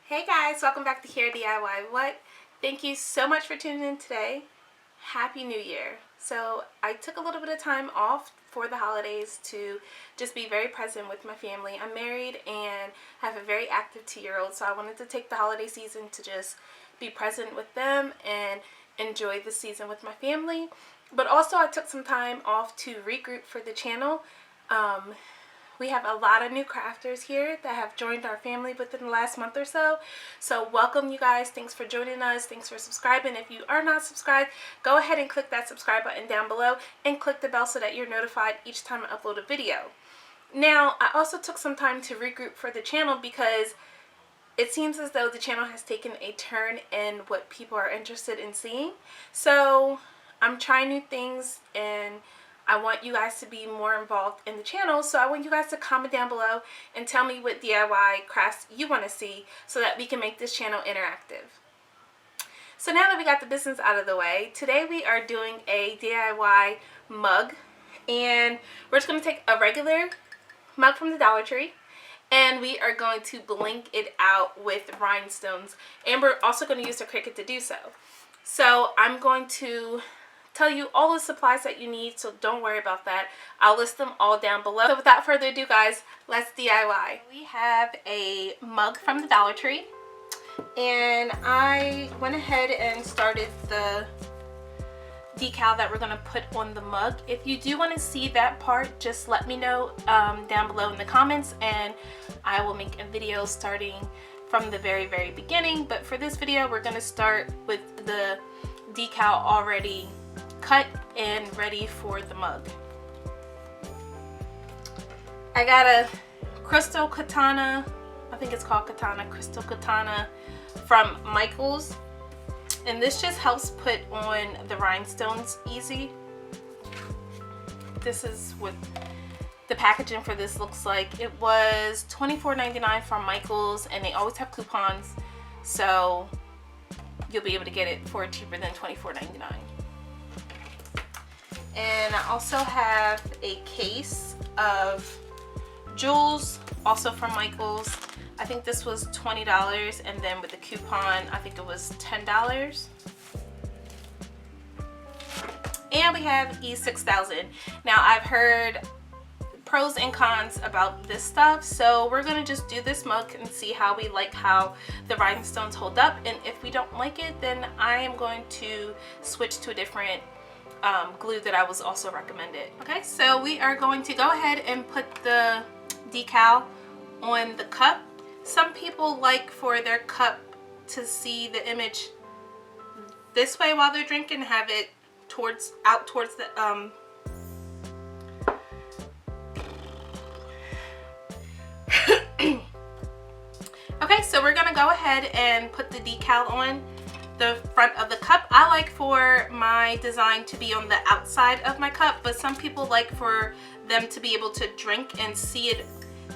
Hey guys, welcome back to Chiara DIY What. Thank you so much for tuning in today. Happy New Year. So I took a little bit of time off for the holidays to just be very present with my family. I'm married and have a very active 2-year-old, so I wanted to take the holiday season to just be present with them and enjoy the season with my family. But also I took some time off to regroup for the channel. We have a lot of new crafters here that have joined our family within the last month or so. So welcome you guys. Thanks for joining us. Thanks for subscribing. If you are not subscribed, go ahead and click that subscribe button down below and click the bell so that you're notified each time I upload a video. Now, I also took some time to regroup for the channel because it seems as though the channel has taken a turn in what people are interested in seeing. So I'm trying new things and I want you guys to be more involved in the channel, so I want you guys to comment down below and tell me what DIY crafts you want to see so that we can make this channel interactive. So now that we got the business out of the way, today we are doing a DIY mug, and we're just going to take a regular mug from the Dollar Tree and we are going to bling it out with rhinestones, and we're also going to use the Cricut to do so. So I'm going to tell you all the supplies that you need, so don't worry about that. I'll list them all down below. So without further ado guys, let's DIY. We have a mug from the Dollar Tree and I went ahead and started the decal that we're going to put on the mug. If you do want to see that part, just let me know down below in the comments and I will make a video starting from the very beginning. But for this video we're going to start with the decal already cut and ready for the mug. I got a crystal katana, I think it's called Katana, crystal katana from Michaels, and this just helps put on the rhinestones easy. This is what the packaging for this looks like. It was $24.99 from Michaels and they always have coupons, so you'll be able to get it for cheaper than $24.99. And I also have a case of jewels, also from Michaels. I think this was $20 and then with the coupon I think it was $10. And we have E6000. Now I've heard pros and cons about this stuff, so we're gonna just do this mug and see how we like how the rhinestones hold up, and if we don't like it then I am going to switch to a different glue that I was also recommended. Okay, so we are going to go ahead and put the decal on the cup. Some people like for their cup to see the image this way while they're drinking, have it out towards the Okay, so we're gonna go ahead and put the decal on the front of the cup. I like for my design to be on the outside of my cup, but some people like for them to be able to drink and see it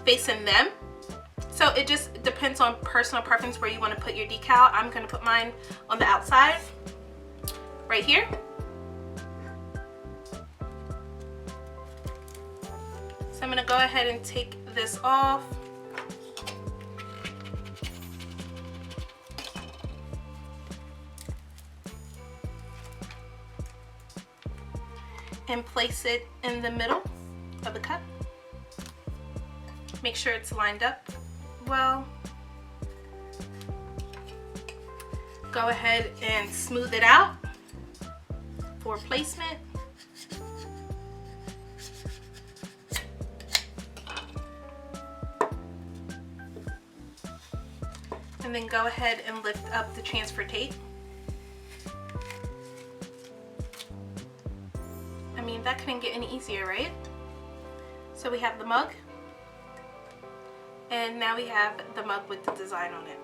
facing them. So it just depends on personal preference where you want to put your decal. I'm going to put mine on the outside right here. So I'm going to go ahead and take this off. And place it in the middle of the cup. Make sure it's lined up well. Go ahead and smooth it out for placement. And then go ahead and lift up the transfer tape. I mean, that couldn't get any easier, right? So we have the mug, and now we have the mug with the design on it.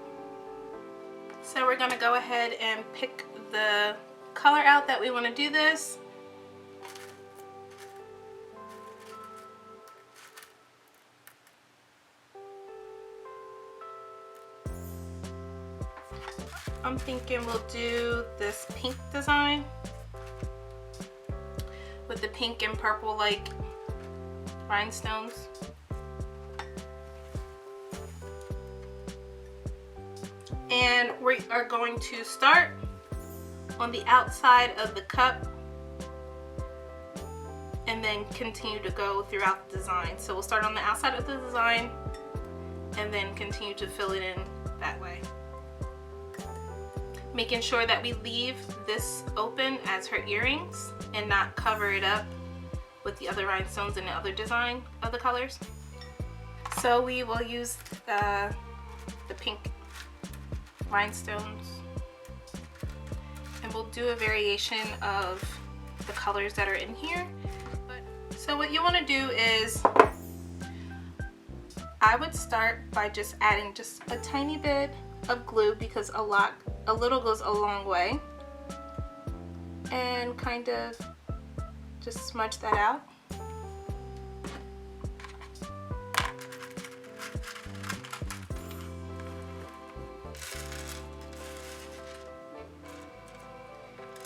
So we're gonna go ahead and pick the color out that we want to do this. I'm thinking we'll do this pink design with the pink and purple like rhinestones. we are going to start on the outside of the cup and then continue to go throughout the design. So we'll start on the outside of the design and then continue to fill it in that way. Making sure that we leave this open as her earrings and not cover it up with the other rhinestones and the other design of the colors. So we will use the pink rhinestones, and we'll do a variation of the colors that are in here. So what you want to do is, I would start by just adding just a tiny bit of glue, because a little goes a long way, and kind of just smudge that out.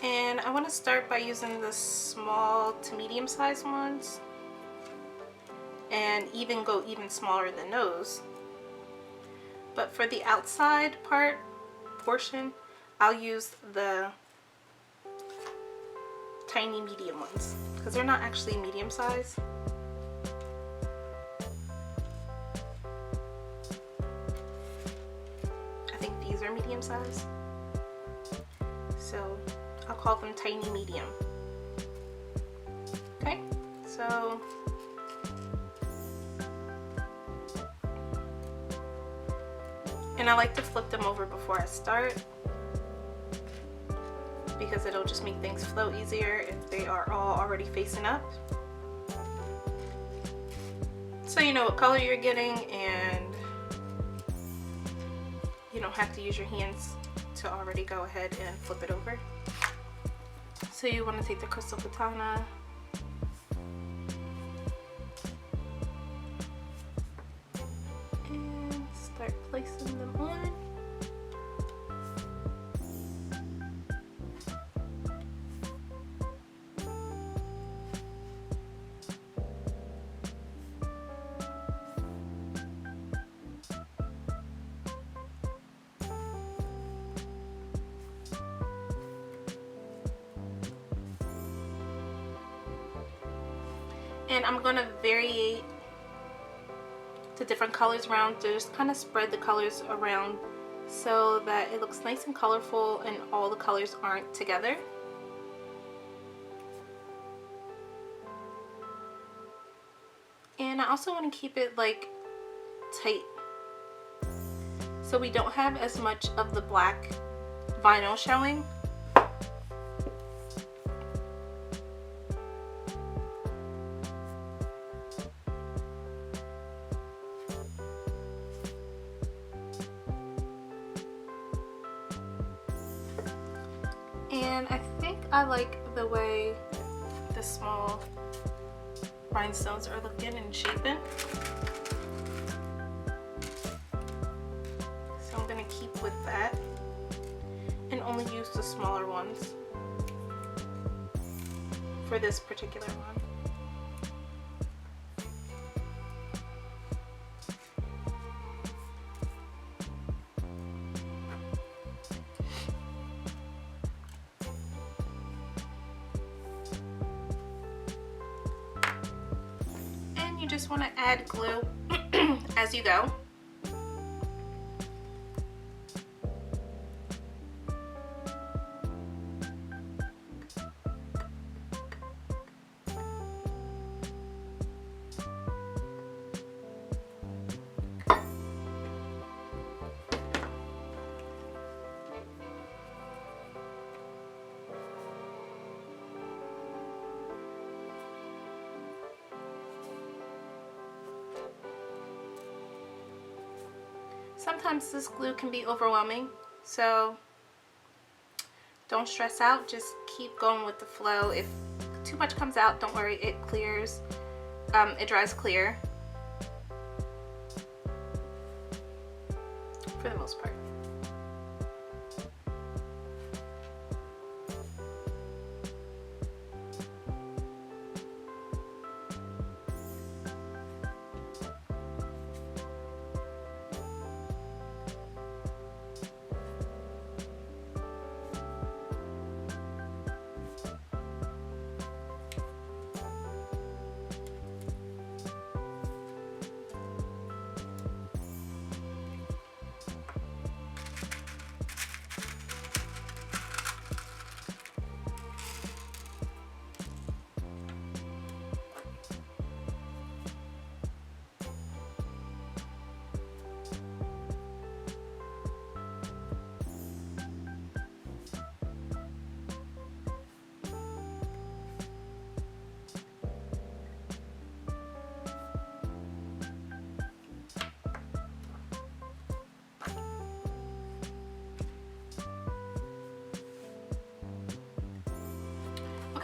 And I want to start by using the small to medium sized ones, and even go even smaller than those. But for the outside portion, I'll use the tiny medium ones, because they're not actually medium size. I think these are medium size. So I'll call them tiny medium. Okay, so and I like to flip them over before I start, because it'll just make things flow easier if they are all already facing up. So you know what color you're getting, and you don't have to use your hands to already go ahead and flip it over. So you want to take the crystal katana and start placing them on. And I'm going to vary the different colors around to just kind of spread the colors around so that it looks nice and colorful and all the colors aren't together. And I also want to keep it like tight, so we don't have as much of the black vinyl showing. And I think I like the way the small rhinestones are looking and shaping. So I'm going to keep with that and only use the smaller ones for this particular one. You just want to add glue as you go. Sometimes this glue can be overwhelming, so don't stress out, just keep going with the flow. If too much comes out, don't worry, it clears, it dries clear for the most part.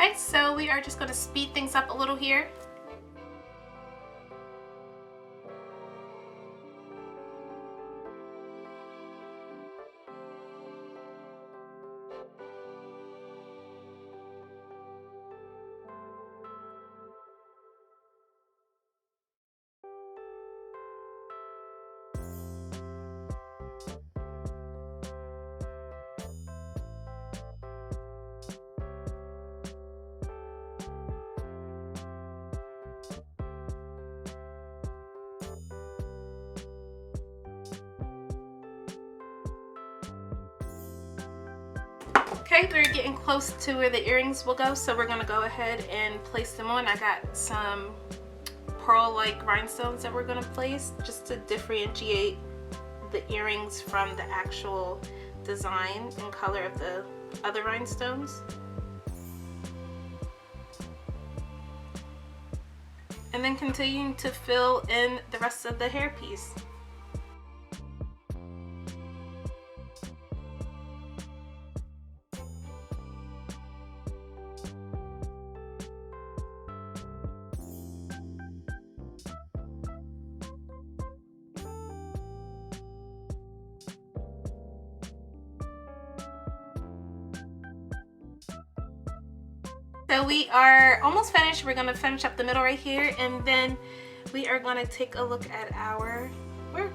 Okay, so we are just going to speed things up a little here. Okay, we're getting close to where the earrings will go, so we're going to go ahead and place them on. I got some pearl-like rhinestones that we're going to place just to differentiate the earrings from the actual design and color of the other rhinestones. And then continuing to fill in the rest of the hairpiece. So we are almost finished. We're going to finish up the middle right here, and then we are going to take a look at our work.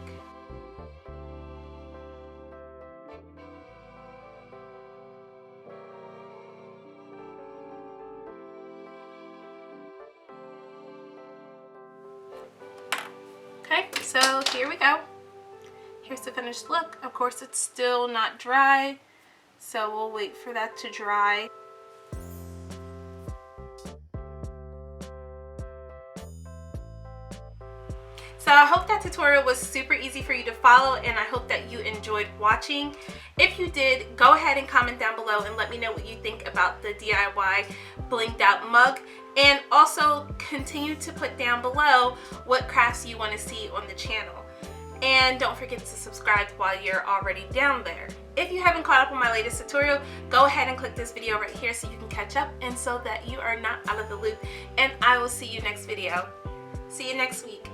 Okay, so here we go. Here's the finished look. Of course, it's still not dry, so we'll wait for that to dry. So I hope that tutorial was super easy for you to follow, and I hope that you enjoyed watching. If you did, go ahead and comment down below and let me know what you think about the DIY blinged out mug. And also continue to put down below what crafts you want to see on the channel. And don't forget to subscribe while you're already down there. If you haven't caught up on my latest tutorial, go ahead and click this video right here so you can catch up and so that you are not out of the loop. And I will see you next video. See you next week.